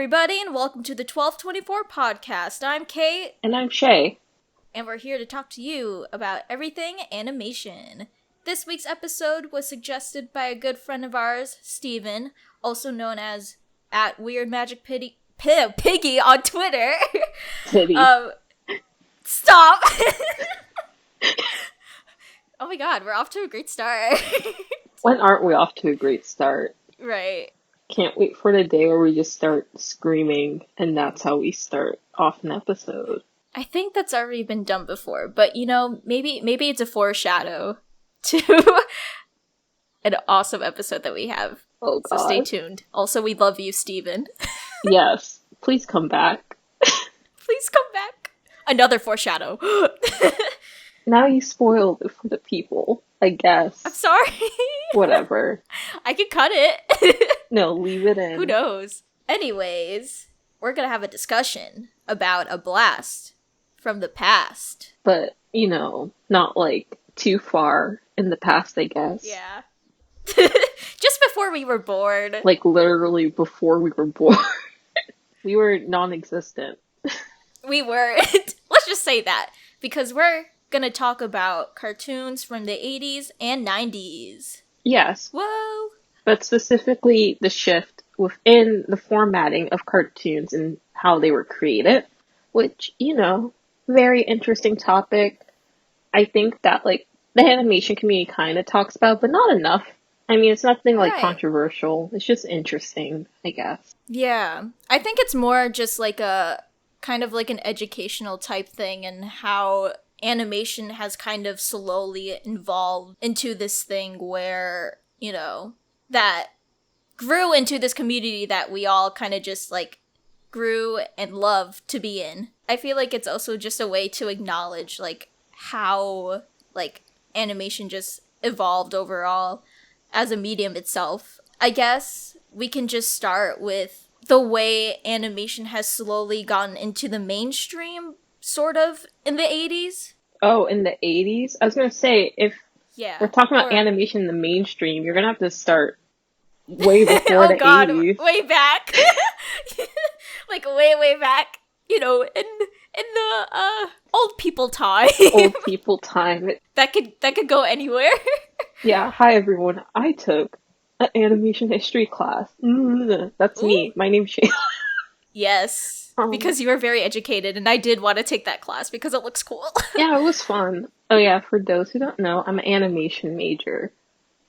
everybody, and welcome to the 1224 podcast. I'm Kate. And I'm Shay. And we're here to talk to you about everything animation. This week's episode was suggested by a good friend of ours, Steven, also known as @WeirdMagicPiggy on Twitter. Pity. Stop! Oh my god, we're off to a great start. When aren't we off to a great start? Right. Can't wait for the day where we just start screaming and that's how we start off an episode. I think that's already been done before, but maybe it's a foreshadow to an awesome episode that we have. Oh god. So stay tuned. Also, we love you, Steven. Yes. Please come back. Please come back. Another foreshadow. Now you spoiled it for the people, I guess. I'm sorry. Whatever. I could cut it. No, leave it in. Who knows? Anyways, we're gonna have a discussion about a blast from the past. But, not like too far in the past, I guess. Yeah. Just before we were born. Like literally before we were born. We were non-existent. We were. Let's just say that. Because we're gonna talk about cartoons from the 80s and 90s. Yes. Whoa! But specifically the shift within the formatting of cartoons and how they were created, which, very interesting topic. I think that, the animation community kind of talks about, but not enough. I mean, it's nothing, controversial. It's just interesting, I guess. Yeah. I think it's more just, a kind of an educational type thing and how animation has kind of slowly evolved into this thing where, that grew into this community that we all kind of just, grew and love to be in. I feel like it's also just a way to acknowledge, how, animation just evolved overall as a medium itself. I guess we can just start with the way animation has slowly gotten into the mainstream, sort of, in the 80s. Oh, in the 80s? I was going to say, if we're talking about or animation in the mainstream, you're going to have to start way before the 80s. Way back. Way back. In the old people time. Old people time. That could go anywhere. Yeah, hi everyone. I took an animation history class. That's me. My name's Shayla. Yes. Because you were very educated, and I did want to take that class because it looks cool. Yeah, it was fun. Oh yeah, for those who don't know, I'm an animation major.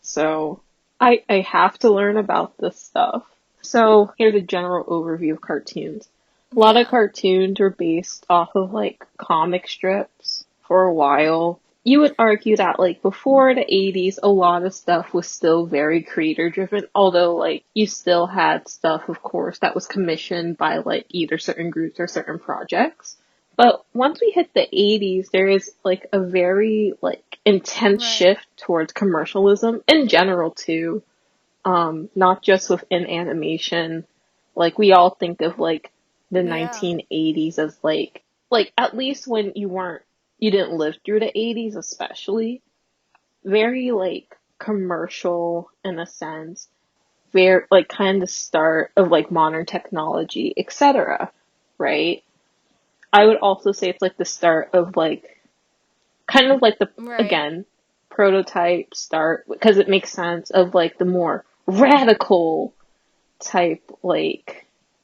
So, I have to learn about this stuff. So, here's a general overview of cartoons. A lot of cartoons were based off of, comic strips for a while. You would argue that, before the 80s, a lot of stuff was still very creator-driven, although, you still had stuff, of course, that was commissioned by, either certain groups or certain projects. But once we hit the 80s, there is, a very, intense shift towards commercialism, in general, too. Not just within animation. We all think of, the 1980s as, at least when you didn't live through the 80s especially, very, commercial in a sense. Very, kind of start of, modern technology, etc., right? I would also say it's, the start of, kind of, again, prototype start, because it makes sense of, the more radical type,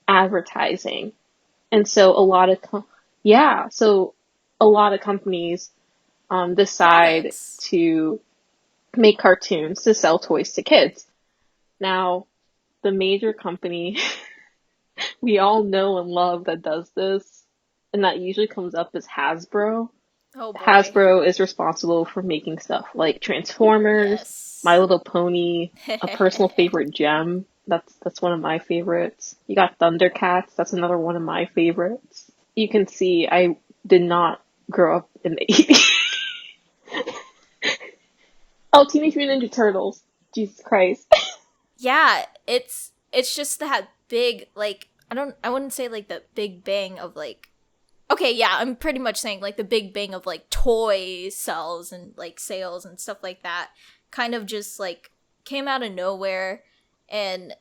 advertising. And so a lot of companies decide to make cartoons to sell toys to kids. Now, the major company we all know and love that does this, and that usually comes up, is Hasbro. Oh boy. Hasbro is responsible for making stuff like Transformers, My Little Pony, a personal favorite gem. That's one of my favorites. You got Thundercats. That's another one of my favorites. You can see I did not grow up in the 80s. Oh, Teenage Mutant Ninja Turtles. Jesus Christ. Yeah, it's just that big, I wouldn't say, the big bang of, okay, yeah, I'm pretty much saying, the big bang of, toy sales and, sales and stuff like that kind of just, came out of nowhere. And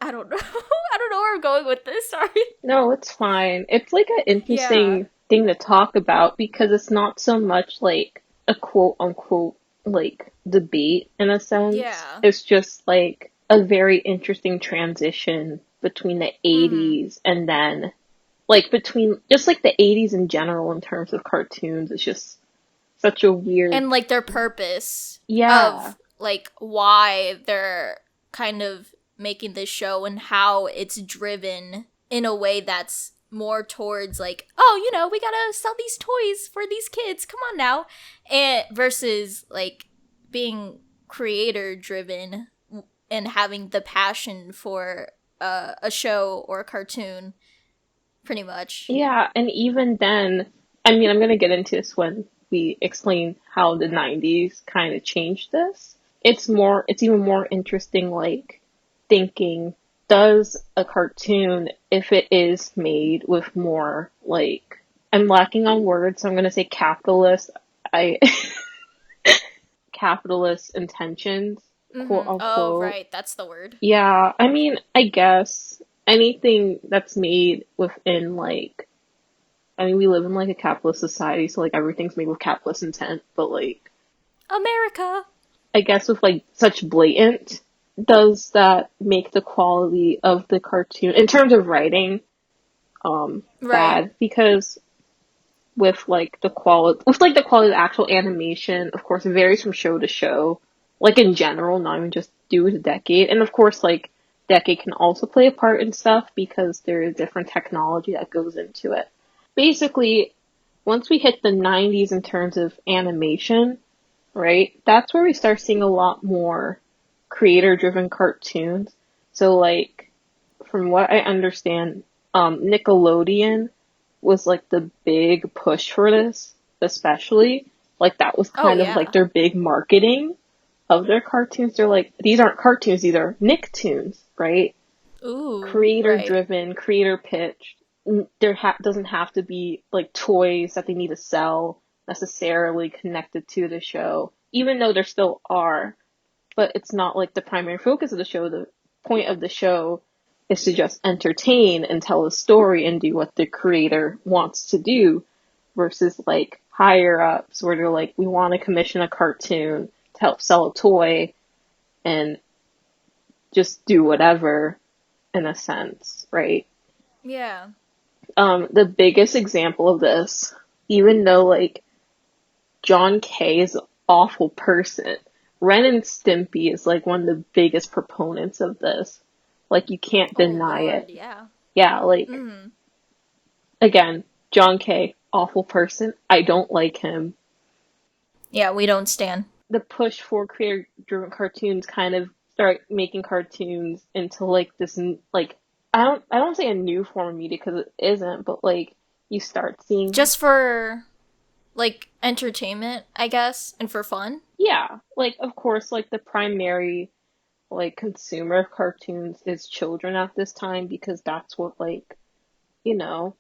I don't know. I don't know where I'm going with this. Sorry. No, it's fine. It's like an Yeah. interesting thing to talk about because it's not so much like a quote unquote like debate in a sense. Yeah. It's just like a very interesting transition between the Mm-hmm. 80s and then like between just like the 80s in general in terms of cartoons. It's just such a weird. And like their purpose Yeah. of like why they're kind of making this show and how it's driven in a way that's more towards like, oh, we gotta sell these toys for these kids, come on now, and versus like being creator driven and having the passion for a show or a cartoon, pretty much. Yeah, and even then, I mean, I'm going to get into this when we explain how the 90s kind of changed this. It's even more interesting, like, thinking, does a cartoon, if it is made with more, like, I'm lacking on words, so I'm going to say capitalist, I, capitalist intentions, quote Mm-hmm. Oh, unquote. right, that's the word. Yeah, I mean, I guess anything that's made within, like, I mean, we live in like a capitalist society, so like everything's made with capitalist intent, but like, America. I guess with like such blatant, does that make the quality of the cartoon, in terms of writing, Right. bad? Because with like the quality of the actual animation, of course, it varies from show to show, like in general, not even just due to decade. And of course, like, decade can also play a part in stuff because there is different technology that goes into it. Basically, once we hit the 90s in terms of animation, right, that's where we start seeing a lot more creator driven cartoons. So, like, from what I understand, Nickelodeon was like the big push for this, especially. Like, that was Oh, kind of like yeah. their big marketing of their cartoons. They're like, these aren't cartoons, these are Nicktoons, right? Ooh, Creator right. driven, creator pitched. Doesn't have to be like toys that they need to sell necessarily connected to the show, even though there still are, but it's not like the primary focus of the show. The point of the show is to just entertain and tell a story and do what the creator wants to do versus like higher ups where they're like, we want to commission a cartoon to help sell a toy and just do whatever in a sense, right? Yeah. The biggest example of this, even though like John Kay is an awful person, Ren and Stimpy is like one of the biggest proponents of this. Like, you can't Oh, deny it. Lord, yeah. Yeah, like, Mm-hmm. again, John Kay, awful person. I don't like him. Yeah, we don't stand. The push for creator driven cartoons kind of start making cartoons into like this, like, I don't say a new form of media because it isn't, but like, you start seeing, Just for, like, entertainment, I guess, and for fun. yeah, like, of course, like the primary like consumer of cartoons is children at this time because that's what like, you know,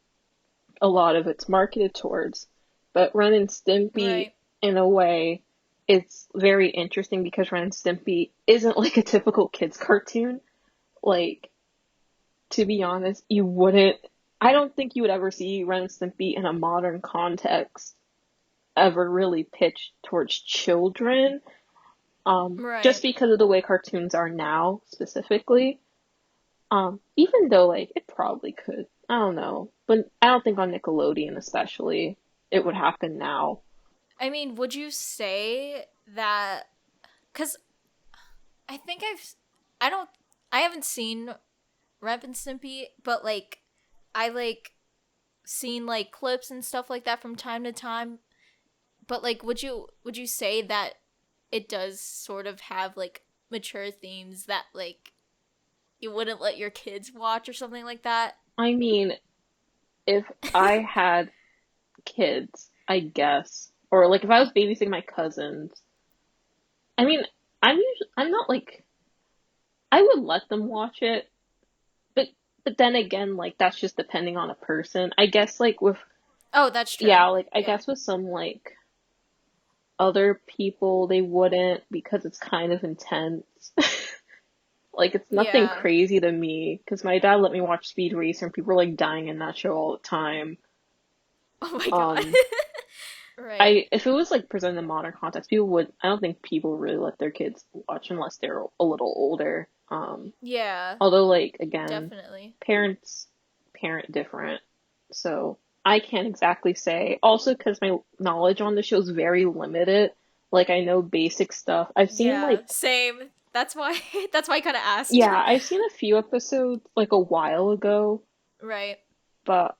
a lot of it's marketed towards. But Ren and Stimpy, Right. in a way, it's very interesting because Ren and Stimpy isn't like a typical kids cartoon. Like, to be honest, I don't think you would ever see Ren and Stimpy in a modern context ever really pitched towards children. Just Right. because of the way cartoons are now, specifically. Even though like it probably could. I don't know. But I don't think on Nickelodeon especially it would happen now. I mean, would you say that. Because I think I don't. I haven't seen Rep and Stimpy, but, like, I, like, seen, like, clips and stuff like that from time to time. But, like, would you say that it does sort of have, like, mature themes that, like, you wouldn't let your kids watch or something like that? I mean, if I had kids, I guess, or like if I was babysitting my cousins, I mean, I'm not like I would let them watch it, but then again, like that's just depending on a person. I guess like with Oh, that's true. yeah, like I Yeah. guess with some like other people they wouldn't because it's kind of intense. Like, it's nothing Yeah. crazy to me, because my dad let me watch Speed Racer, and people were, like, dying in that show all the time. Oh my god. Um, Right. if it was, like, presented in modern context, I don't think people really let their kids watch unless they're a little older. Yeah, Although, like, again, definitely. parents parent different, so I can't exactly say. Also, because my knowledge on the show is very limited. Like, I know basic stuff. I've seen, Yeah, like, same. That's why that's why I kind of asked. yeah, I've seen a few episodes, like, a while ago, Right. but,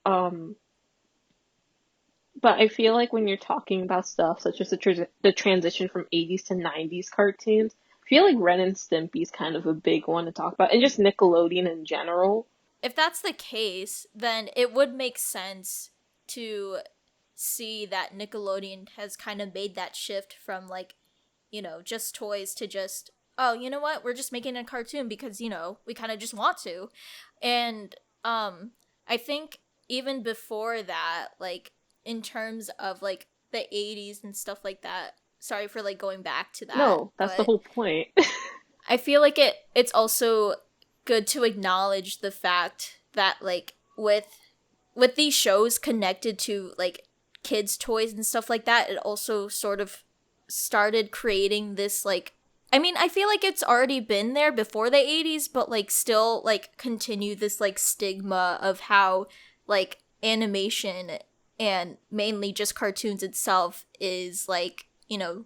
I feel like when you're talking about stuff such as the transition from 80s to 90s cartoons, I feel like Ren and Stimpy's kind of a big one to talk about, and just Nickelodeon in general. If that's the case, then it would make sense to see that Nickelodeon has kind of made that shift from like, just toys to just, oh, you know what? We're just making a cartoon because, we kind of just want to. And I think even before that, like in terms of like the 80s and stuff like that, sorry for like going back to that, No, that's the but whole point. I feel like it's also good to acknowledge the fact that like with these shows connected to like kids toys and stuff like that, it also sort of started creating this like, I mean, I feel like it's already been there before the 80s, but like still like continue this like stigma of how like animation and mainly just cartoons itself is like,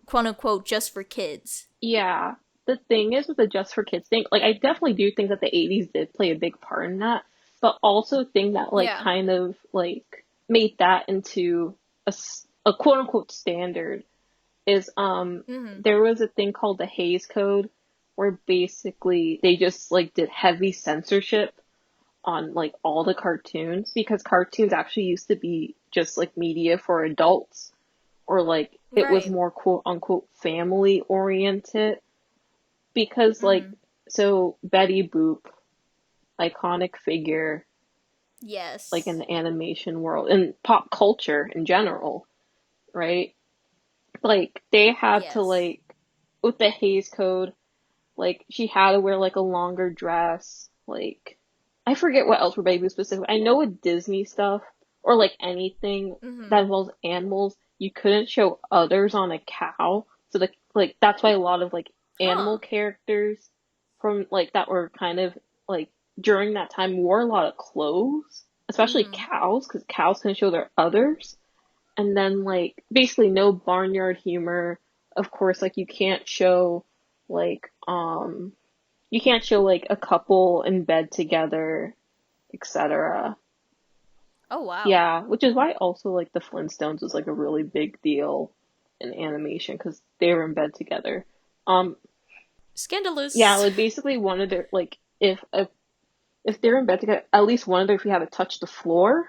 quote unquote just for kids. Yeah. The thing is with the Just for Kids thing, like I definitely do think that the 80s did play a big part in that, but also think that like Yeah. kind of like made that into a quote unquote standard is Mhm. there was a thing called the Haze Code where basically they just like did heavy censorship on like all the cartoons because cartoons actually used to be just like media for adults or like it was Right. more quote unquote family oriented because like Mhm. so Betty Boop, iconic figure like in Yes. the animation world and pop culture in general, right? Like they had to Yes. like with the Hays Code, like she had to wear like a longer dress, like I forget what else for Baby specific. I know with Disney stuff or like anything that Mhm. involves animals, you couldn't show others on a cow. So like that's why a lot of like animal Huh. characters from like that were kind of like during that time wore a lot of clothes, especially Mhm. cows, because cows can show their others. And then like basically no barnyard humor. Of course, like like you can't show like a couple in bed together, etc. Oh wow. Yeah, which is why also like the Flintstones was like a really big deal in animation because they were in bed together. Um, yeah, Scandalous. like basically one of their like if they're in bed together, at least one of their feet had to touch the floor.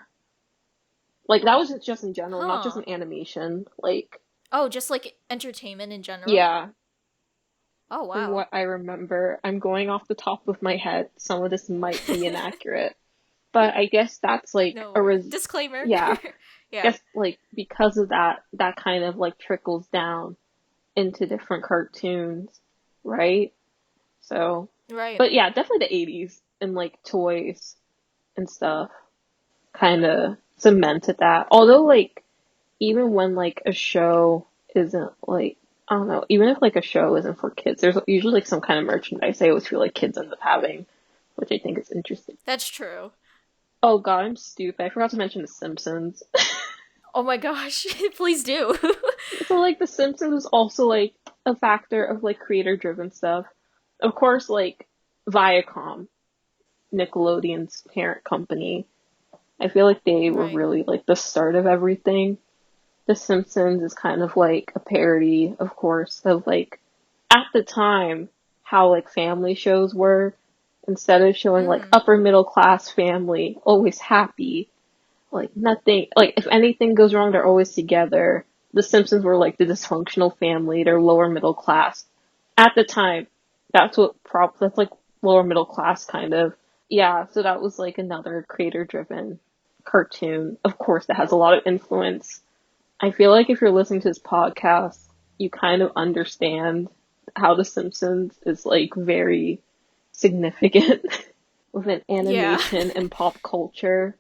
Like that was just in general, not just Huh. in animation. Like Oh, just like entertainment in general? yeah, Oh from wow. what I remember, I'm going off the top of my head. Some of this might be inaccurate, but I guess that's like No worries. Disclaimer. yeah, Yeah. guess like because of that, that kind of like trickles down into different cartoons, right? So, Right. but yeah, definitely the 80s and like toys and stuff kind of cemented that. Although like even when like a show isn't like I don't know, even if like a show isn't for kids, there's usually like some kind of merchandise I always feel like kids end up having, which I think is interesting. That's true. Oh god, I'm stupid. I forgot to mention The Simpsons. Oh my gosh. Please do. So like The Simpsons is also like a factor of like creator driven stuff. Of course, like Viacom, Nickelodeon's parent company. I feel like they were Right. really like the start of everything. The Simpsons is kind of like a parody, of course, of like at the time how like family shows were. Instead of showing like Mhm. upper middle class family, always happy, like nothing, like if anything goes wrong, they're always together. The Simpsons were like the dysfunctional family, they're lower middle class. At the time, that's like lower middle class kind of. Yeah, so that was like another creator driven cartoon, of course, that has a lot of influence. I feel like if you're listening to this podcast, you kind of understand how The Simpsons is like very significant within Yeah. animation and pop culture,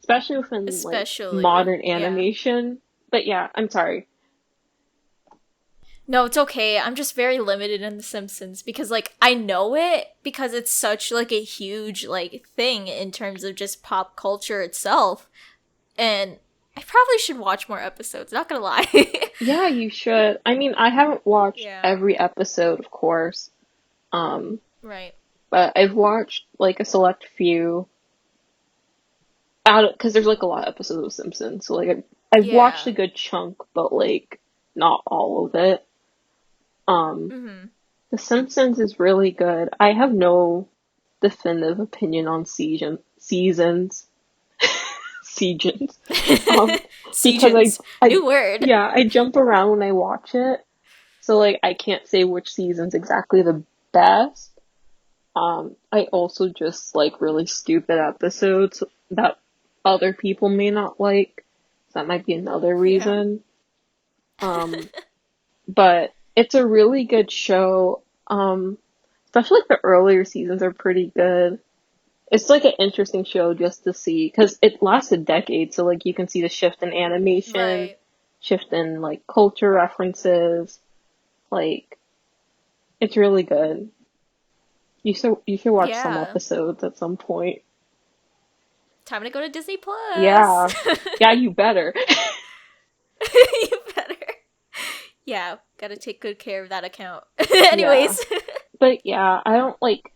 especially within like Especially. modern Yeah. animation. But yeah, I'm sorry. No, it's okay. I'm just very limited in The Simpsons because like I know it because it's such like a huge like thing in terms of just pop culture itself. And I probably should watch more episodes, not gonna lie. Yeah, you should. I mean, I haven't watched Yeah. every episode, of course, um, Right. but I've watched like a select few out because there's like a lot of episodes of Simpsons. So like I've watched a Yeah. good chunk, but like not all of it. Um, Mhm. The Simpsons is really good. I have no definitive opinion on seasons, seasons, um, because Seasons. I, New word. yeah, I jump around when I watch it, so like I can't say which season's exactly the best. I also just like really stupid episodes that other people may not like. So that might be another Yeah. reason. Um, but it's a really good show. Especially like the earlier seasons are pretty good. It's like an interesting show just to see because it lasts a decade, so like you can see the shift in animation, Right. shift in like culture references. Like it's really good. You should watch some Yeah. episodes at some point. Time to go to Disney Plus. Yeah. Yeah, you better. You better. Yeah, gotta take good care of that account. Yeah. Anyways. But yeah, I don't like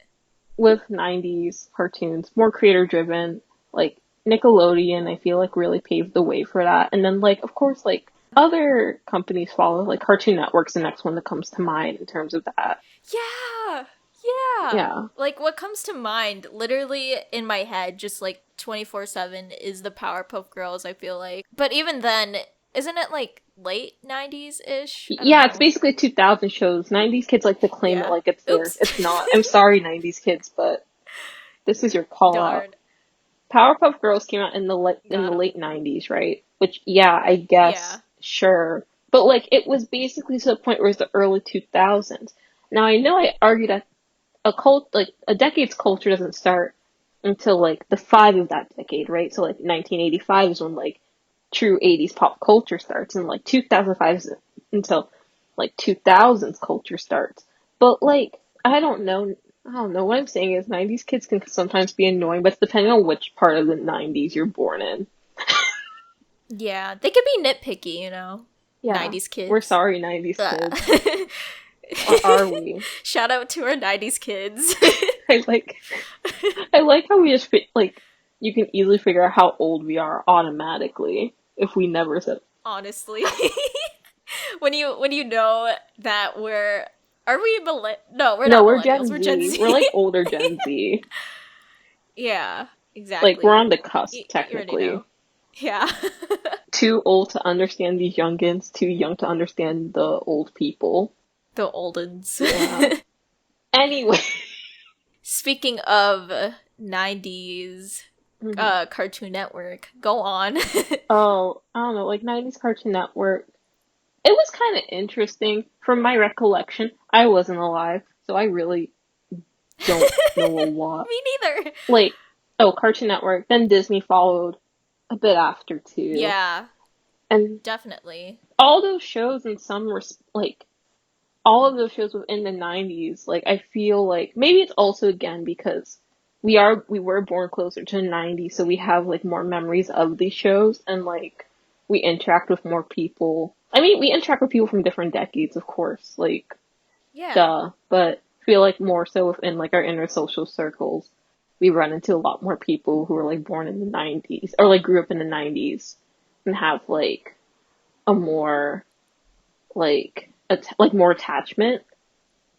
with 90s cartoons, more creator driven. Like Nickelodeon, I feel like really paved the way for that. And then like of course like other companies follow, like Cartoon Network's the next one that comes to mind in terms of that. Yeah. Yeah. Yeah. Like what comes to mind literally in my head just like 24/7 is the Powerpuff Girls, I feel like. But even then, isn't it like late 90s ish? I don't Yeah, it's know. basically 2000 shows. 90s kids like to claim it Yeah. like it's theirs. Oops. It's not. I'm sorry, 90s kids, but this is your call out. Darn. Powerpuff Girls came out in the Got late him. 90s, right? Which, yeah, I guess, Yeah. sure. But like, it was basically to the point where it was the early 2000s. Now I know I argued that a decade's culture doesn't start until like the five of that decade, right? So like 1985 is when like true 80s pop culture starts, and like 2005 is until like 2000s culture starts. But like, I don't know. I don't know. What I'm saying is 90s kids can sometimes be annoying, but it's depending on which part of the 90s you're born in. Yeah. They could be nitpicky, you know? Yeah. 90s We're kids. sorry, 90s Ugh. kids. Or are we? Shout out to our 90s kids. I like I like how we just like you can easily figure out how old we are automatically if we never said. Honestly. When you know that we're are we no, we're No, not we're millennials, Gen we're Gen Z. Z. We're like older Gen Z. Yeah, Like we're exactly. on the cusp You already technically. know. Yeah. Too old to understand these youngins, too young to understand the old people. The oldens. Yeah. Anyway. Speaking of 90s Mhm. Cartoon Network, go on. Oh, I don't know, like 90s Cartoon Network. It was kind of interesting. From my recollection, I wasn't alive, so I really don't know a lot. Me neither. Like, oh, Cartoon Network, then Disney followed a bit after too. Yeah, And definitely. all those shows in like all of those shows within the 90s, like I feel like maybe it's also again because we were born closer to the 90s, so we have like more memories of these shows and like we interact with more people. I mean, we interact with people from different decades, of course, like Yeah. duh, but I feel like more so within like our inner social circles, we run into a lot more people who were like born in the 90s or like grew up in the 90s and have like a more like more attachment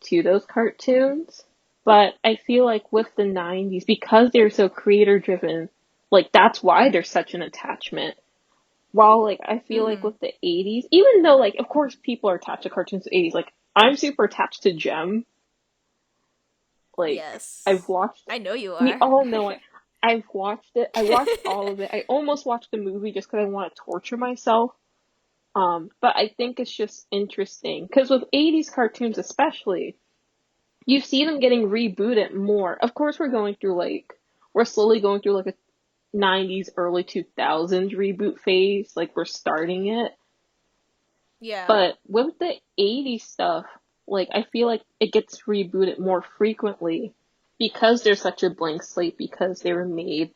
to those cartoons. But I feel like with the 90s, because they're so creator driven, like that's why there's such an attachment. While like I feel like Mhm. with the 80s, even though like of course people are attached to cartoons in the 80s, like I'm super attached to Gem. Like I've Yes. watched I know you we are. all know it. I've watched it. I watched all of it. I almost watched the movie just because I want to torture myself. But I think it's just interesting because with 80s cartoons especially, you see them getting rebooted more. Of course, we're slowly going through like a 90s, early 2000s reboot phase. Like we're starting it. Yeah. But with the 80s stuff, like I feel like it gets rebooted more frequently because they're such a blank slate because they were made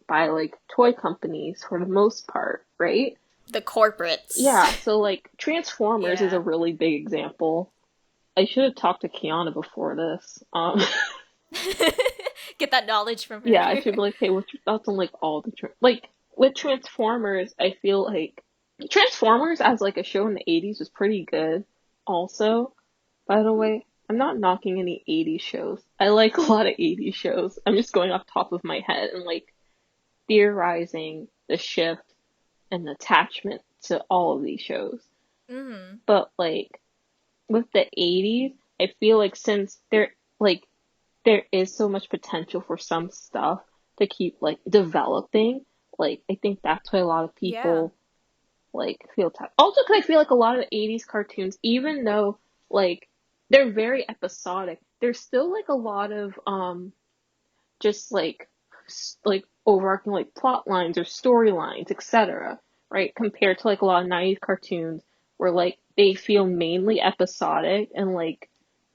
by like toy companies for the most part, right? The corporates. Yeah, so like Transformers is a Yeah. really big example. I should have talked to Kiana before this. Get that knowledge from her. Yeah, I should be like, hey, what's your thoughts on like all the like with Transformers? I feel like Transformers as like a show in the 80s was pretty good. Also, by the way, I'm not knocking any 80s shows. I like a lot of 80s shows. I'm just going off top of my head and like theorizing the shift and attachment to all of these shows. Hmm. But like with the 80s, I feel like since like there is so much potential for some stuff to keep like developing, like I think that's why a lot of Yeah. people like feel tired. Also, because I feel like a lot of the 80s cartoons, even though like they're very episodic, there's still like a lot of just like overarching like plot lines or storylines, etc. Right? Compared to like a lot of 90s cartoons where like they feel mainly episodic and like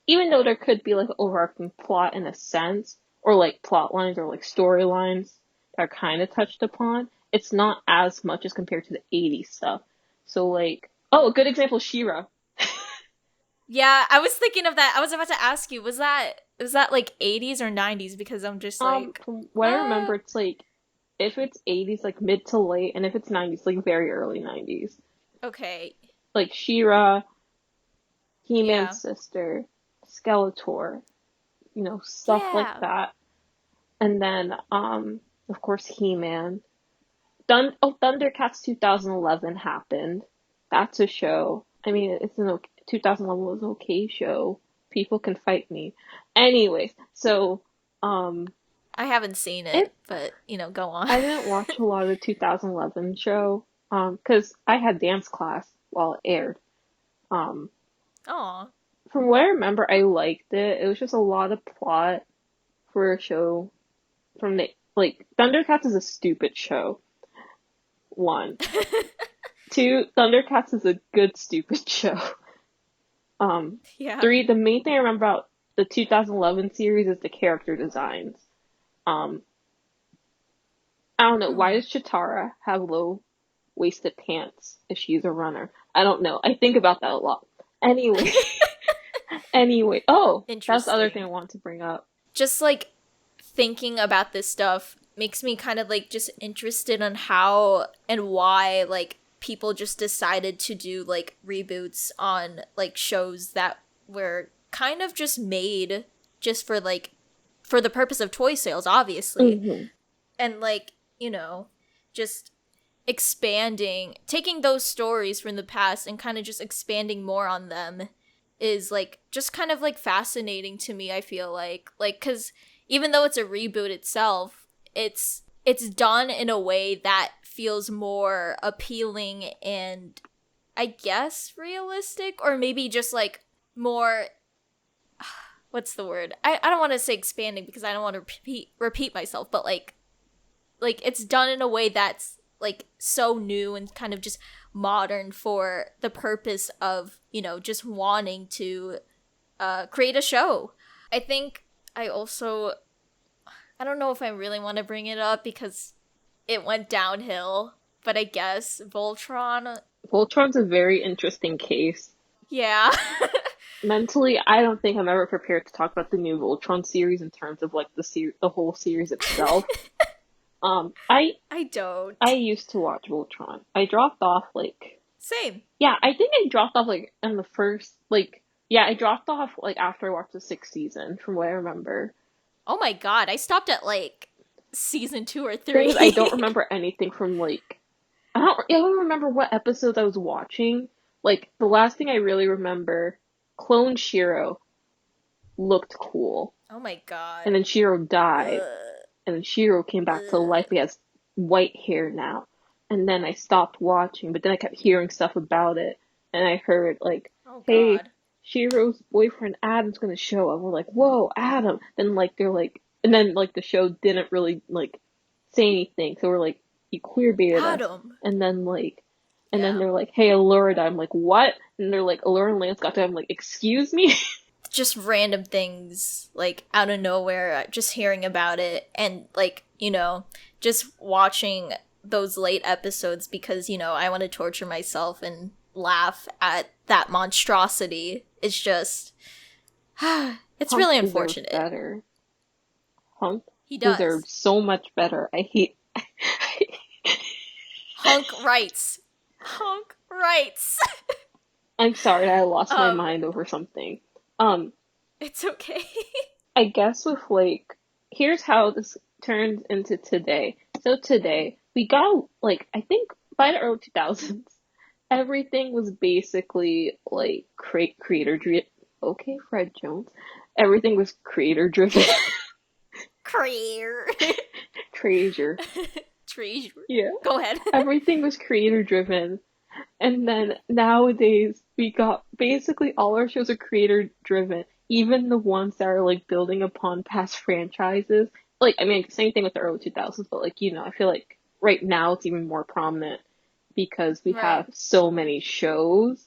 even though there could be like an overarching plot in a sense, or like plot lines or like storylines that are kind of touched upon, it's not as much as compared to the 80s stuff. So like, oh, a good example, She-Ra. Yeah, I was thinking of that. I was about to ask you, was that like 80s or 90s? Because I'm just like, From what I remember, it's like if it's 80s, like mid to late, and if it's 90s, like very early 90s. okay, Like She-Ra, yeah, He-Man's sister, Skeletor, stuff like yeah. that. And then, of course, He-Man. Thundercats 2011 happened. That's a show. I mean, 2011 was an okay show. People can fight me. Anyways, so, um, I haven't seen it, it, but go on. I didn't watch a lot of the 2011 show, cause I had dance class while it aired. Um, Aw, from what I remember, I liked it. It was just a lot of plot for a show from like, Thundercats is a stupid show. One. Two, Thundercats is a good stupid show. Um, yeah. Three, the main thing I remember about the 2011 series is the character designs. Um, I don't know, why Hmm. does Chitara have low-waisted pants if she's a runner? I don't know. I think about that a lot. Anyway, anyway. Oh, that's the other thing I Interesting. want to bring up. Just like thinking about this stuff makes me kind of like just interested on how and why like people just decided to do like reboots on like shows that were kind of just made just for like for the purpose of toy sales, obviously. Hmm. And like, just expanding, taking those stories from the past and kind of just expanding more on them is like just kind of like fascinating to me. I feel like cuz even though it's a reboot itself, it's done in a way that feels more appealing and I guess realistic, or maybe just like more, what's the word? I don't want to say expanding because I don't want to repeat myself, but like it's done in a way that's like so new and kind of just modern for the purpose of just wanting to create a show. I think I also, I don't know if I really want to bring it up because it went downhill, but I guess Voltron. Voltron's a very interesting case. Yeah. Mentally, I don't think I'm ever prepared to talk about the new Voltron series in terms of like the whole series itself. Um, I I I don't. used to watch Voltron. I dropped off like Same. yeah, I think I dropped off like in the first like yeah, I dropped off like after I watched the sixth season from what I remember. Oh my god, I stopped at like season 2 or Thing is, I 3. don't remember anything from like I don't remember what episodes I was watching. Like the last thing I really remember, Clone Shiro looked cool, Oh my and god. then Shiro died, Ugh. and then Shiro came back to life. Ugh. He has white hair now. And then I stopped watching, but then I kept hearing stuff about it. And I heard like, Oh hey, god. Shiro's boyfriend Adam's gonna show up. We're like, whoa, Adam. Then like they're like, and then like the show didn't really like say anything, so we're like, you queer baited us. Adam. And then like, and then Yeah. they're like, hey, Allura died. I'm like, what? And they're like, Allura and Lance got to. I'm like, excuse me. Just random things, like, out of nowhere, just hearing about it, and, like, just watching those late episodes because, I want to torture myself and laugh at that monstrosity. It's just, it's Hunk really deserves unfortunate. better. Hunk He does. deserves so much better. I hate. Hunk rights. Hunk rights. I'm sorry, I lost my mind over something. It's okay. I guess with like, here's how this turns into today. So today, we got, like, I think by the early 2000s, everything was basically, like, creator driven. Okay, Fred Jones. Everything was creator driven. Creator. Treasure. Treasure. Yeah. Go ahead. Everything was creator driven. And then nowadays, we got basically all our shows are creator driven, even the ones that are like building upon past franchises. Like, I mean, same thing with the early 2000s, but like, I feel like right now it's even more prominent because we have Right. so many shows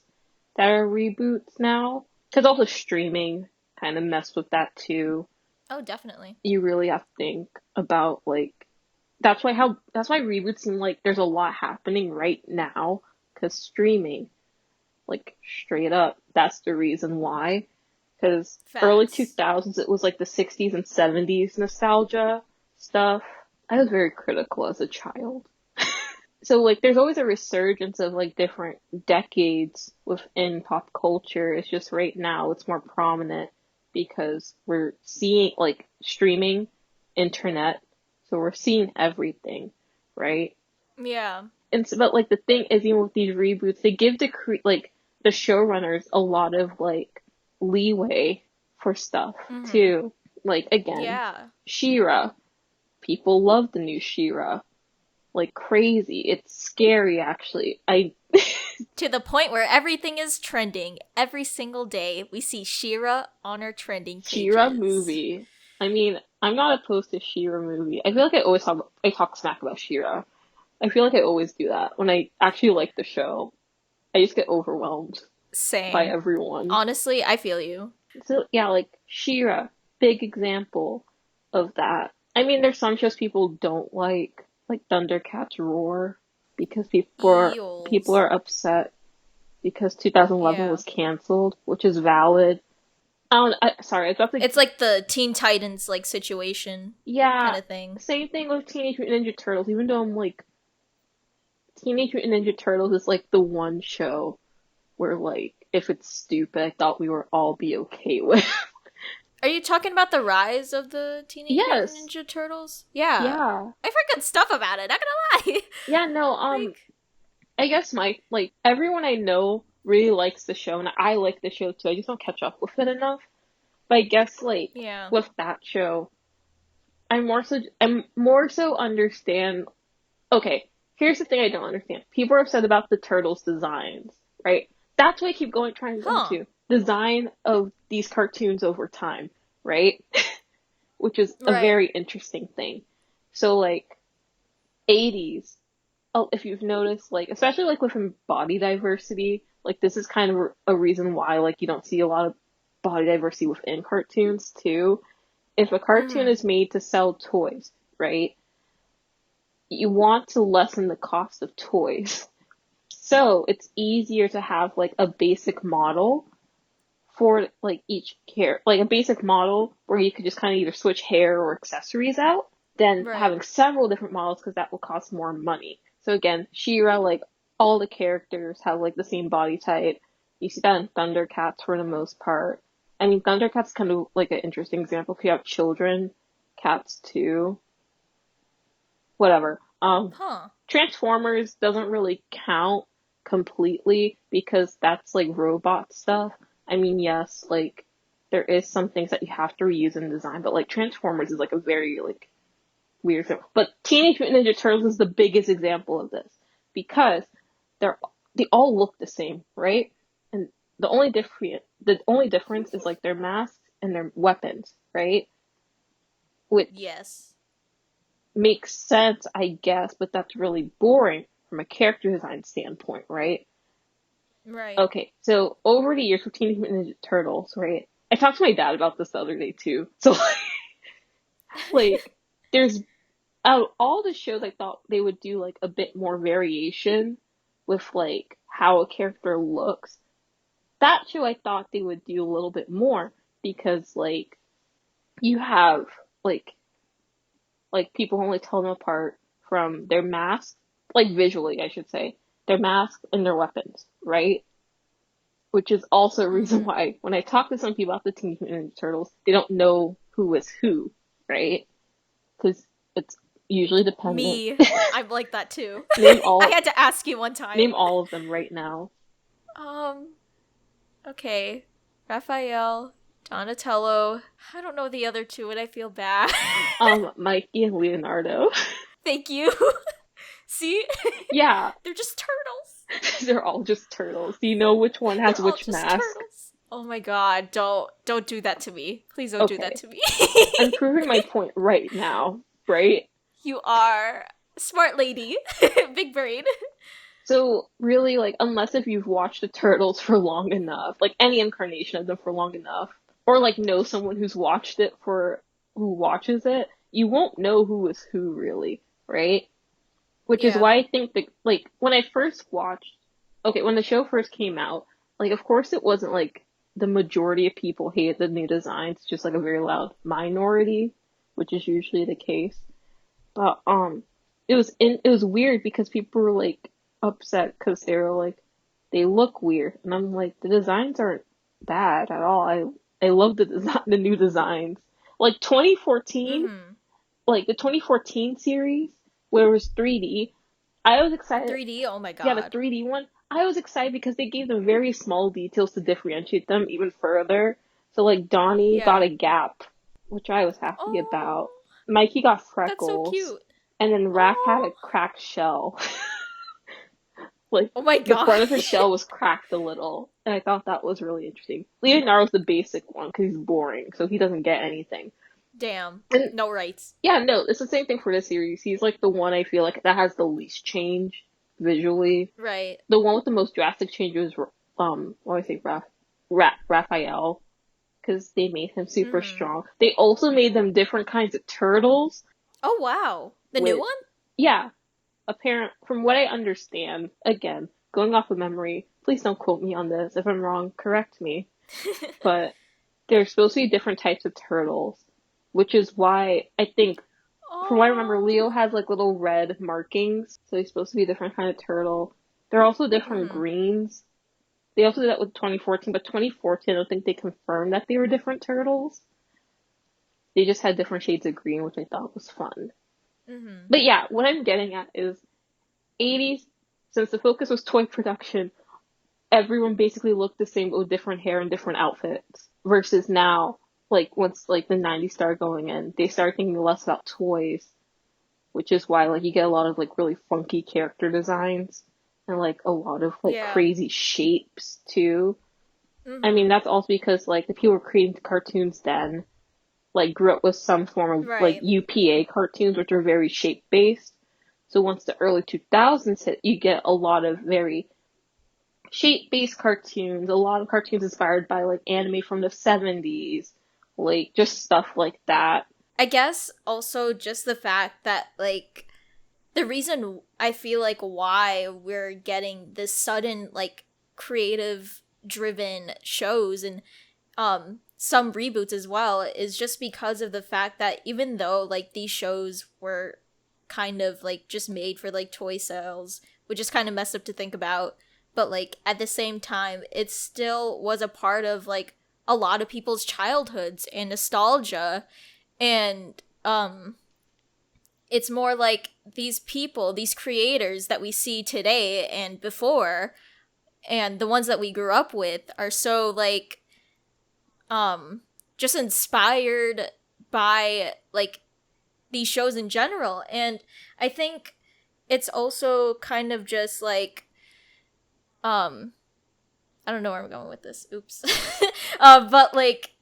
that are reboots now. Because also streaming kind of messed with that too. Oh, definitely. You really have to think about like, that's why reboots seem like there's a lot happening right now because streaming, like straight up, that's the reason why. Because early Facts. 2000s, it was like the 60s and 70s nostalgia stuff. I was very critical as a child. So like there's always a resurgence of like different decades within pop culture. It's just right now it's more prominent because we're seeing like streaming, internet, so we're seeing everything, right? Yeah. And so, but like the thing is, even with these reboots, they give like the showrunners a lot of like leeway for stuff Mm-hmm. too. Like again, Yeah. She-Ra. People love the new She-Ra like crazy. It's scary actually. I To the point where everything is trending. Every single day, we see Shira on our trending She-Ra pages. movie. I mean, I'm not opposed to She-Ra movie. I feel like I talk smack about She-Ra. I feel like I always do that when I actually like the show. I just get overwhelmed by Same. everyone. Honestly, I feel you. So yeah, like She-Ra, big example of that. I mean, there's some shows people don't like Thundercats Roar, because people Eels. are upset because 2011 Yeah. was canceled, which is valid. Sorry, it's about to. It's like the Teen Titans like situation kind Yeah, of thing. same thing with Teenage Mutant Ninja Turtles. Even though I'm like, Teenage Mutant Ninja Turtles is like the one show where like, if it's stupid, I thought we were all be okay with. Are you talking about the rise of the Teenage Mutant Yes. Ninja Turtles? Yeah. Yeah. I've heard good stuff about it, not gonna lie. Yeah, no, like, I guess like everyone I know really likes the show, and I like the show too. I just don't catch up with it enough. But I guess like yeah. with that show, I'm more so understand. Okay, here's the thing I don't understand. People are upset about the turtles' designs, right? That's what I keep trying to go Huh. to. Design of these cartoons over time, right? Which is a Right. very interesting thing. So like 80s, oh, if you've noticed, like especially like within body diversity, like this is kind of a reason why like you don't see a lot of body diversity within cartoons too. If a cartoon Mm-hmm. is made to sell toys, right? You want to lessen the cost of toys. So it's easier to have like a basic model for like each like a basic model where you could just kind of either switch hair or accessories out than Right. having several different models because that will cost more money. So again, She-Ra, like all the characters have like the same body type. You see that in Thundercats for the most part. I mean, Thundercats is kind of like an interesting example if you have children, cats too, whatever. Huh. Transformers doesn't really count completely because that's like robot stuff. I mean, yes, like there is some things that you have to reuse in design, but like Transformers is like a very like weird thing. But Teenage Mutant Ninja Turtles is the biggest example of this because they're they all look the same, right? And the only difference is like their masks and their weapons, right? Which Yes. makes sense, I guess, but that's really boring from a character design standpoint, right? Right. Okay, so over the years with Teenage Mutant Ninja Turtles, right? I talked to my dad about this the other day too. So like there's out of all the shows I thought they would do like a bit more variation with like how a character looks. That show I thought they would do a little bit more because like you have like people only tell them apart from their masks, like visually I should say, their masks and their weapons, right? Which is also a reason Mm-hmm. why when I talk to some people about the Teenage Mutant Ninja Turtles, they don't know who is who, right? Because it's usually dependent. Me, I'm like that too. name I all had to ask you one time. name all of them right now. Um, okay. Raphael, Donatello. I don't know the other two and I feel bad. Mikey and Leonardo. Thank you. See? Yeah, They're just turtles. they're all just turtles. Do you know which one has They're all which just mask? turtles. Oh my god, don't do that to me. Please don't do that Okay, to me. I'm proving my point right now, right? You are smart lady. Big brain. So really, like, unless if you've watched the Turtles for long enough, like any incarnation of them for long enough, or like know someone who watches it, you won't know who is who really, right? Which is Yeah. why I think that, like, when I first watched, okay, when the show first came out, like, of course it wasn't like the majority of people hated the new designs, just like a very loud minority, which is usually the case. But it was weird because people were like upset because they were like they look weird, and I'm like the designs aren't bad at all. I love the design, the new designs. Like 2014, Mm-hmm. like the 2014 series where it was 3D. I was excited. 3D, oh my Yeah, the god. 3D one. I was excited because they gave them very small details to differentiate them even further. So like Donnie got Yeah. a gap, which I was happy about. Oh, Mikey got that's so freckles, cute. and then Raph had a Oh. cracked shell. Like Oh my the god. front of his shell was cracked a little, and I thought that was really interesting. Leonardo's the basic one because he's boring, so he doesn't get anything. Damn. And No rights. yeah, no, it's the same thing for this series. He's like the one I feel like that has the least change visually. Right. The one with the most drastic changes, what do I say, Raphael, because they made him super Mm-hmm. strong. They also made them different kinds of turtles, Oh wow. The new which, one? yeah, apparent from what I understand, again, going off of memory, please don't quote me on this. If I'm wrong, correct me. But there's supposed to be different types of turtles, which is why I think, from what I remember, Leo Oh. has like little red markings, so he's supposed to be a different kind of turtle. There are also different Mm-hmm. greens. They also did that with 2014, but 2014, I don't think they confirmed that they were different turtles. They just had different shades of green, which I thought was fun. Mm-hmm. But yeah, what I'm getting at is 80s, since the focus was toy production, everyone basically looked the same with different hair and different outfits. Versus now, like once like the 90s started going in, they started thinking less about toys, which is why like you get a lot of like really funky character designs and like a lot of like Yeah. crazy shapes too. I mean, Mm-hmm. that's also because like the people who were creating cartoons then like grew up with some form of like Right. UPA cartoons, which are very shape based. So once the early 2000s hit, you get a lot of very shape-based cartoons, a lot of cartoons inspired by like anime from the 70s, like just stuff like that. I guess also just the fact that like the reason I feel like why we're getting this sudden like creative driven shows and some reboots as well is just because of the fact that even though like these shows were kind of like just made for like toy sales, which is kind of messed up to think about, but like at the same time it still was a part of like a lot of people's childhoods and nostalgia. And it's more like these people, these creators that we see today and before, and the ones that we grew up with are so like just inspired by like these shows in general. And I think it's also kind of just like I don't know where I'm going with this. Oops. But like,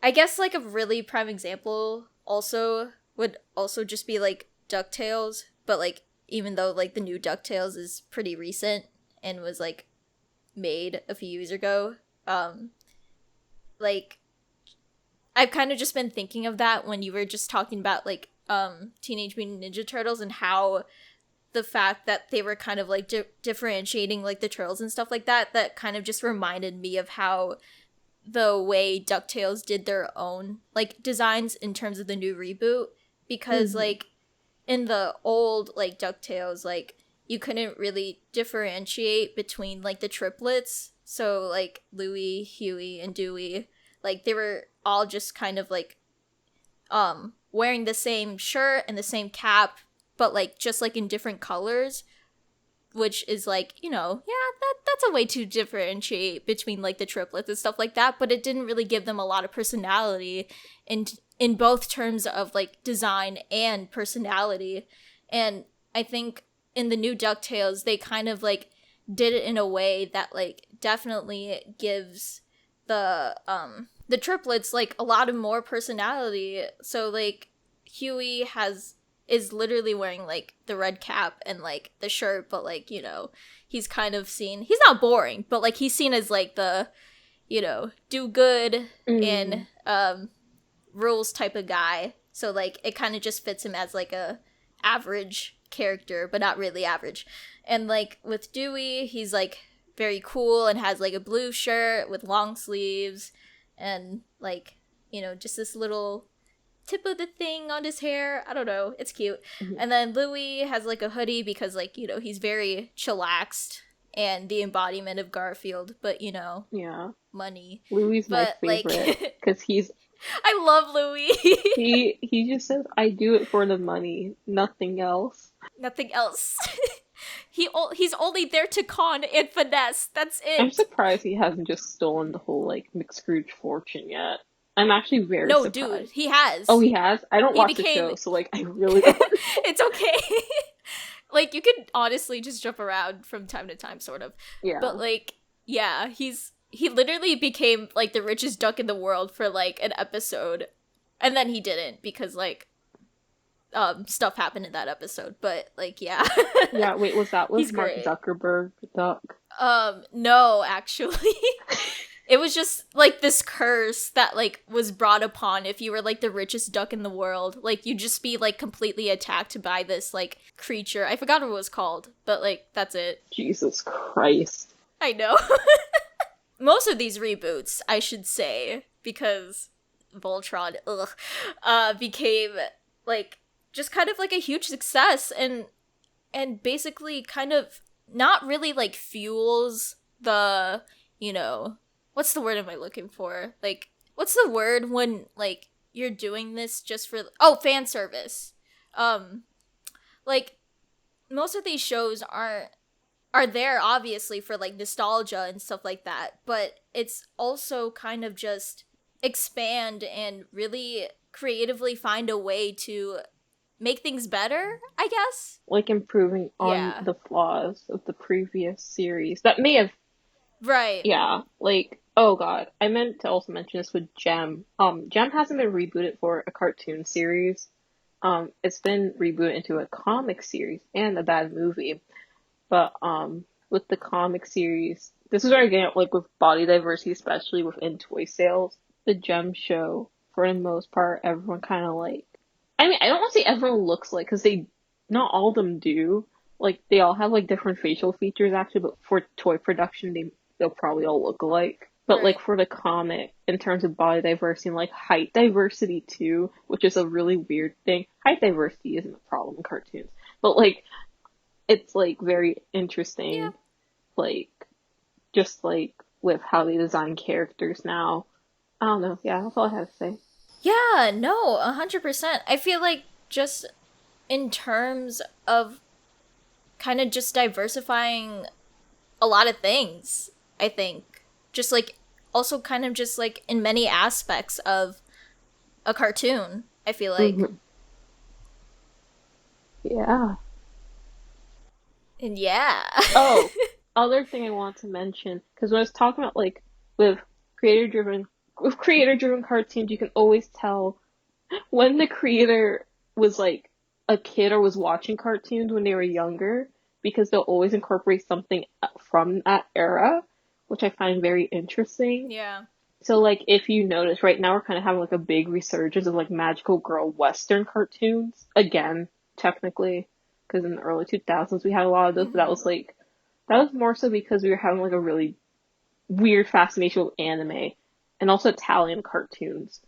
I guess like a really prime example also would also just be like DuckTales, but like even though like the new DuckTales is pretty recent and was like made a few years ago, like I've kind of just been thinking of that when you were just talking about like Teenage Mutant Ninja Turtles and how the fact that they were kind of like differentiating like the turtles and stuff like that kind of just reminded me of how the way DuckTales did their own like designs in terms of the new reboot, because like in the old like DuckTales, like you couldn't really differentiate between like the triplets, so like Louie, Huey, and Dewey, like they were all just kind of like wearing the same shirt and the same cap, but like just like in different colors, which is like, you know, yeah, that's a way to differentiate between like the triplets and stuff like that, but it didn't really give them a lot of personality in both terms of like design and personality. And I think in the new DuckTales, they kind of like did it in a way that like definitely gives the triplets like a lot of more personality. So like Huey is literally wearing like the red cap and like the shirt, but like, you know, he's kind of seen, he's not boring, but like he's seen as like the, you know, do good and rules type of guy. So like it kind of just fits him as like a average character, but not really average. And like with Dewey, he's like very cool and has like a blue shirt with long sleeves and like, you know, just this little tip of the thing on his hair. I don't know, it's cute. And then Louie has like a hoodie because like, you know, he's very chillaxed and the embodiment of Garfield, but you know, money. Louie's my favorite because he's I love Louie. he just says, I do it for the money, nothing else. Nothing else. He's only there to con and finesse. That's it. I'm surprised he hasn't just stolen the whole like McScrooge fortune yet. I'm actually very surprised. No, dude, he has. Oh, he has? I don't watch the show, so like I really It's okay. Like you could honestly just jump around from time to time, sort of. Yeah. But like, yeah, he literally became like the richest duck in the world for like an episode, and then he didn't because like stuff happened in that episode. But like, yeah. Yeah. Wait, was Mark Zuckerberg duck? No, actually. It was just like this curse that like was brought upon if you were like the richest duck in the world. Like you'd just be like completely attacked by this like creature. I forgot what it was called, but like that's it. Jesus Christ. I know. Most of these reboots, I should say, because Voltron became like just kind of like a huge success and basically kind of not really like fuels the, you know, what's the word am I looking for? Like, what's the word when, like, you're doing this just for... Oh, fan service. Like, most of these shows are there, obviously, for, like, nostalgia and stuff like that. But it's also kind of just expand and really creatively find a way to make things better, I guess? Like, improving on the flaws of the previous series. That may have... Right. Yeah, like... Oh god, I meant to also mention this with Gem. Gem hasn't been rebooted for a cartoon series. It's been rebooted into a comic series and a bad movie. But with the comic series, this is where I get like with body diversity, especially within toy sales. The Gem show, for the most part, everyone kind of like. I mean, I don't want to say everyone looks like, because not all of them do. Like they all have like different facial features actually, but for toy production, they'll probably all look alike. But, like, for the comic, in terms of body diversity and, like, height diversity, too, which is a really weird thing. Height diversity isn't a problem in cartoons. But, like, it's, like, very interesting, like, just, like, with how they design characters now. I don't know. Yeah, that's all I have to say. Yeah, no, 100%. I feel like just in terms of kind of just diversifying a lot of things, I think. Just, like, also kind of just, like, in many aspects of a cartoon, I feel like. Yeah. And yeah. Oh, other thing I want to mention, because when I was talking about like with creator driven with creator driven cartoons, you can always tell when the creator was like a kid or was watching cartoons when they were younger, because they'll always incorporate something from that era, which I find very interesting. Yeah. So like if you notice right now we're kind of having like a big resurgence of like magical girl Western cartoons again, technically, because in the early 2000s we had a lot of those, but that was more so because we were having like a really weird fascination with anime and also Italian cartoons.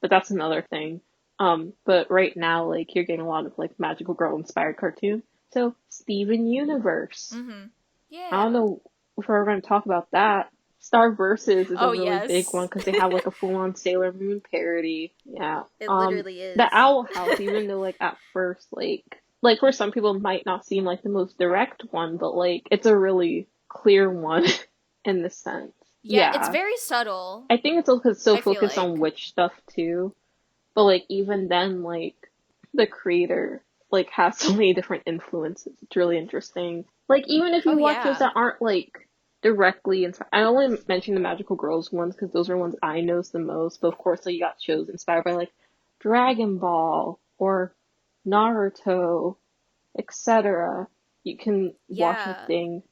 But that's another thing. But right now, like you're getting a lot of like magical girl inspired cartoons. So Steven Universe. I don't Yeah. know if we're going to talk about that. Star Versus is a Oh, really big one yes. because they have like a full on Sailor Moon parody. Yeah. It literally The is. Owl House, even though like at first like for some people it might not seem like the most direct one, but like it's a really clear one in the sense. Yeah, it's Yeah. very subtle, I think it's also 'cause it's so I feel focused on like. witch stuff too. But like even then, like the creator like has so many different influences. It's really interesting. Like even if Oh, you watch shows yeah. that aren't like directly inspired, I only mention the Magical Girls ones because those are ones I know the most. But of course, like you got shows inspired by like Dragon Ball or Naruto, etc. You can watch a Yeah. thing,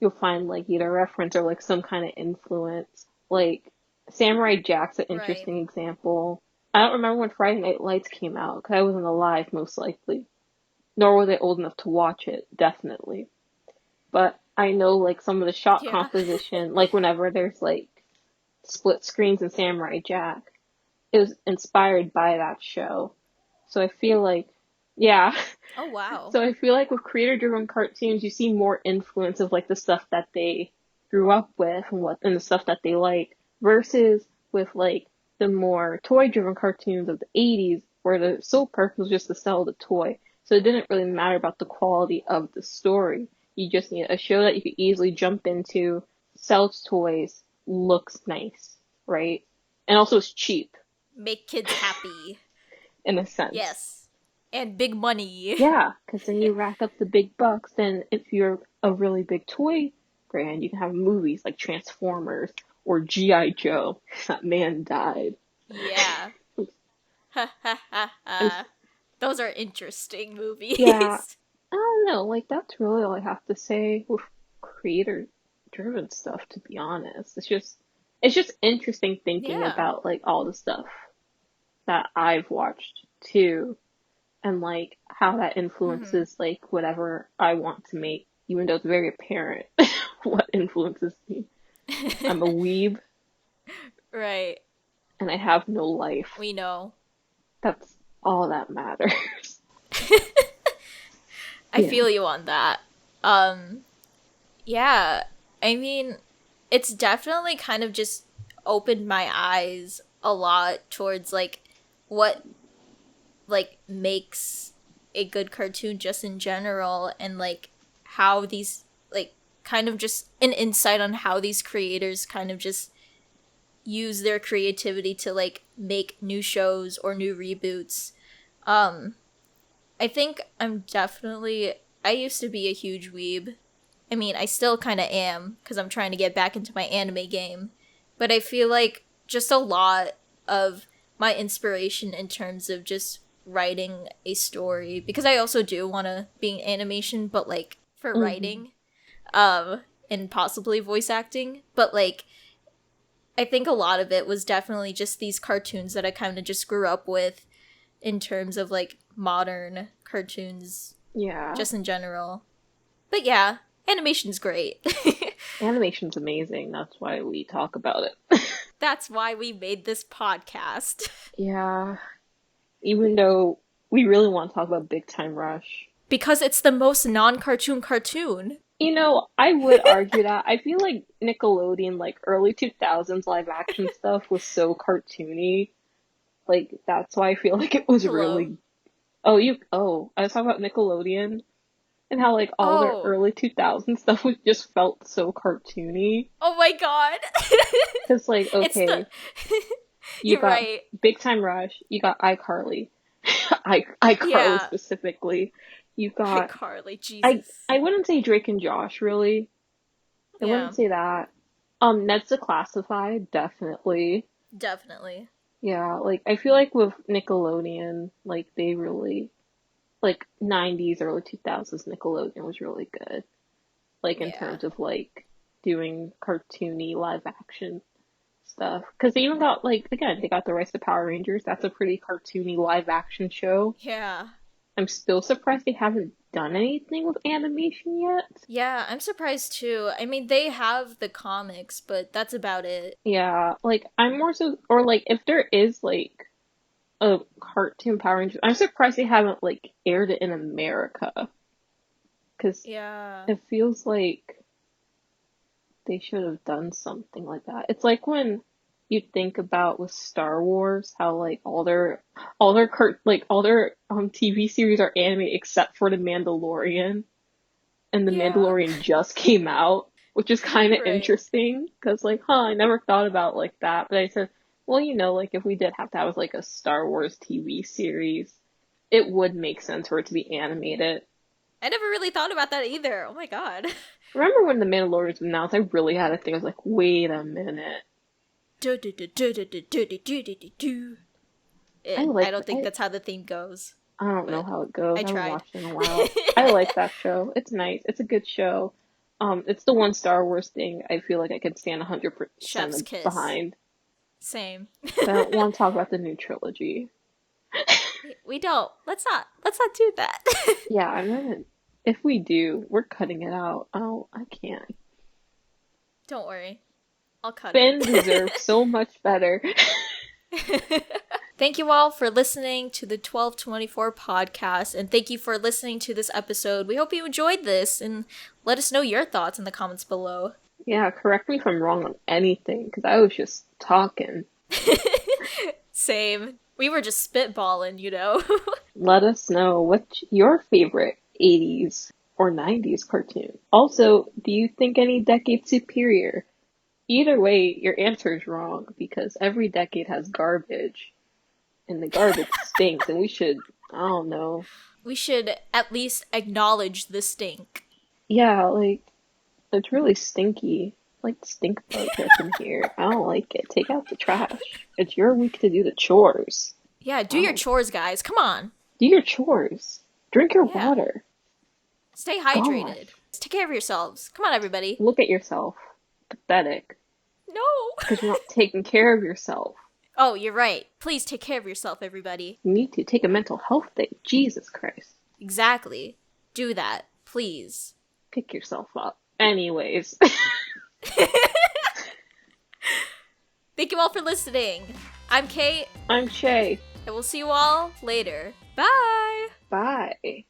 you'll find like either a reference or like some kind of influence. Like Samurai Jack's an Right. interesting example. I don't remember when Friday Night Lights came out because I wasn't alive most likely, nor was I old enough to watch it, definitely. But I know like some of the shot Yeah. composition, like whenever there's like split screens in Samurai Jack, it was inspired by that show. So I feel like, yeah. Oh, wow. So I feel like with creator driven cartoons, you see more influence of like the stuff that they grew up with and the stuff that they like versus with like the more toy driven cartoons of the 80s where the sole purpose was just to sell the toy. So it didn't really matter about the quality of the story. You just need a show that you could easily jump into, sells toys, looks nice, right? And also it's cheap Make kids happy. in a sense. Yes. And big money. Yeah, because then you rack up the big bucks. Then if you're a really big toy brand, you can have movies like Transformers or G.I. Joe. That man died. Yeah. Ha ha ha And ha. Those are interesting yeah, movies. I don't know. Like that's really all I have to say with creator-driven stuff. To be honest, it's just interesting thinking Yeah. about like all the stuff that I've watched too, and like how that influences like whatever I want to make, even though it's very apparent what influences me. I'm a weeb Right. and I have no life. We know. That's all that matters. I Yeah. feel you on that. Um, yeah. I mean, it's definitely kind of just opened my eyes a lot towards like what like makes a good cartoon just in general, and like how these like kind of just an insight on how these creators kind of just use their creativity to like make new shows or new reboots. um I think I used to be a huge weeb. I mean, I still kind of am because I'm trying to get back into my anime game. But I feel like just a lot of my inspiration in terms of just writing a story, because I also do want to be in animation, but like for Hmm. writing, and possibly voice acting. But like, I think a lot of it was definitely just these cartoons that I kind of just grew up with in terms of like modern cartoons Yeah. just in general. But yeah, animation's great. Animation's amazing. That's why we talk about it. That's why we made this podcast. Yeah. Even though we really want to talk about Big Time Rush. Because it's the most non-cartoon cartoon. You know, I would argue that. I feel like Nickelodeon, like early 2000s live action stuff was so cartoony. Like, that's why I feel like it was Hello. really. I was talking about Nickelodeon and how, like, all their Oh. early 2000s stuff was just felt so cartoony. Oh my god. Cause, like, It's the okay, you You're got right. Big Time Rush, you got iCarly, iCarly Yeah. specifically. You've got iCarly, I Jesus. I wouldn't say Drake and Josh really. I Yeah, wouldn't say that. Ned's Declassified, definitely. definitely. Yeah, like I feel like with Nickelodeon, like they really like 90s, early 2000s Nickelodeon was really good. Like in Yeah. terms of like doing cartoony live action stuff. Because they even got like again, they got the Rise to Power Rangers. That's a pretty cartoony live action show. Yeah. I'm still surprised they haven't done anything with animation yet. Yeah, I'm surprised too. I mean, they have the comics, but that's about it. Yeah, like I'm more so, or like if there is like a cartoon Power Rangers, I'm surprised they haven't like aired it in America because Yeah. it feels like they should have done something like that. It's like when you think about with Star Wars how like all their TV series are animated except for The Mandalorian, and The Yeah. Mandalorian just came out, which is kind of Right. interesting because like, I never thought about like that. But I said, well, like if we did have to have like a Star Wars TV series, it would make sense for it to be animated. I never really thought about that either. Oh my god. Remember when The Mandalorian was announced? I really had to think. I was like, wait a minute. I I like don't think that's how the theme goes, I don't know but how it goes. I I haven't tried. watched it in a while. I like that show. It's nice. It's a good show. It's the one Star Wars thing I feel like I could stand Chef's 100% kiss. behind. Same. But I don't want to talk about the new trilogy. We don't. Let's not do that. Yeah, I'm gonna. If we do, we're cutting it out. Oh, I can't. Don't worry. I'll cut Ben it. deserves so much better. Thank you all for listening to the 1224 podcast, and thank you for listening to this episode. We hope you enjoyed this, and let us know your thoughts in the comments below. Yeah, correct me if I'm wrong on anything, because I was just talking. Same. We were just spitballing, you know? Let us know what's your favorite 80s or 90s cartoon. Also, do you think any decade's superior? Either way, your answer is wrong, because every decade has garbage, and the garbage stinks, and we should, I don't know. We should at least acknowledge the stink. Yeah, like, it's really stinky. Like stink bug that's in here. I don't like it. Take out the trash. It's your week to do the chores. Yeah, do your Oh, chores, guys. Come on. do your chores. Drink your Yeah. water. Stay Gosh. hydrated. Take care of yourselves. Come on, everybody. Look at yourself. Pathetic. No. Because you're not taking care of yourself. Oh, you're right. Please take care of yourself, everybody. You need to take a mental health day. Jesus Christ. Exactly. Do that, please. Pick yourself up. Anyways. Thank you all for listening. I'm Kate, I'm Shay. and we'll see you all later. Bye! Bye.